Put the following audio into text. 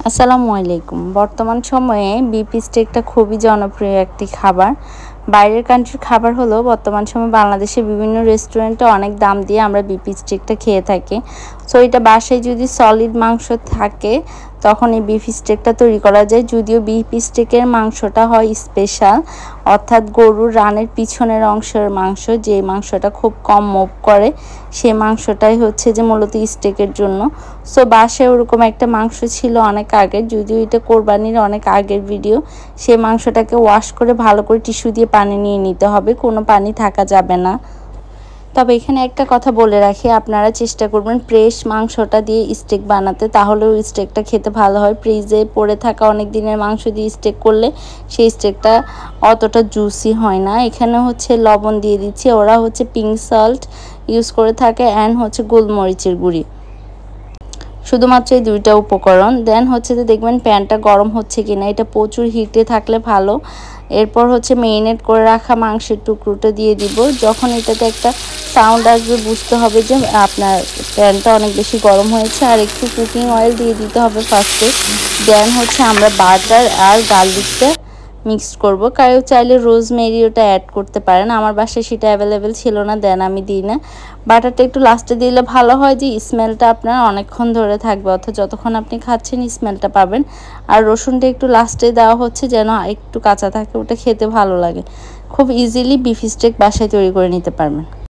আসসালামু আলাইকুম। বর্তমান সময়ে বিফ স্টেকটা খুবই জনপ্রিয় একটি খাবার। বাইরের কান্ট্রির খাবার হলেও বর্তমান সময়ে বাংলাদেশে বিভিন্ন রেস্টুরেন্টে অনেক দাম দিয়ে আমরা বিফ স্টেকটা খেয়ে থাকি। সো এটা বাসায় যদি সলিড মাংস থাকে তখন এই বিফ স্টেকটা তৈরি করা যায়। যদিও বিফ স্টেকের মাংসটা হয় স্পেশাল, অর্থাৎ গরুর রানের পিছনের অংশের মাংস, যে মাংসটা খুব কম মুভ করে, সে মাংসটাই হচ্ছে যে মূলত স্টেকের জন্য। সো বাসায় ওরকম একটা মাংস ছিল অনেক আগের, যদিও এটা কোরবানির অনেক আগের ভিডিও। সেই মাংসটাকে ওয়াশ করে ভালো করে টিস্যু দিয়ে পানি নিয়ে নিতে হবে, কোনো পানি থাকা যাবে না। তবে এখানে একটা কথা বলে রাখি, আপনারা চেষ্টা করবেন ফ্রেশ মাংসটা দিয়ে স্টেক বানাতে, তাহলেও স্টেকটা খেতে ভালো হয়। ফ্রিজে পড়ে থাকা অনেক দিনের মাংস দিয়ে স্টেক করলে সেই স্টেকটা অতটা জুসি হয় না। এখানে হচ্ছে লবণ দিয়ে দিচ্ছি, ওরা হচ্ছে পিঙ্ক সল্ট ইউজ করে থাকে, অ্যান্ড হচ্ছে গোলমরিচের গুঁড়ি, শুধুমাত্র এই দুইটা উপকরণ। দেন হচ্ছে যে দেখবেন প্যানটা গরম হচ্ছে কিনা, এটা প্রচুর হিটে থাকলে ভালো। এরপর হচ্ছে মেরিনেট করে রাখা মাংসের টুকরোটা দিয়ে দিব। যখন এটাতে একটা সাউন্ড আসবে বুঝতে হবে যে আপনার প্যানটা অনেক বেশি গরম হয়েছে। আর একটু কুকিং অয়েল দিয়ে দিতে হবে ফার্স্টে। দেন হচ্ছে আমরা বাটার আর গার্লিকটা মিক্সড করব। কারো চাইলে রোজমেরি ওটা অ্যাড করতে পারেন, আমার বাসায় সেটা অ্যাভেলেবেল ছিল না, দেন আমি দিই না। বাটারটা একটু লাস্টে দিলে ভালো হয়, যে স্মেলটা আপনার অনেকক্ষণ ধরে থাকবে, অর্থাৎ যতক্ষণ আপনি খাচ্ছেন স্মেলটা পাবেন। আর রসুনটা একটু লাস্টে দেওয়া হচ্ছে যেন একটু কাঁচা থাকে, ওটা খেতে ভালো লাগে। খুব ইজিলি বিফ স্টেক বাসায় তৈরি করে নিতে পারবেন।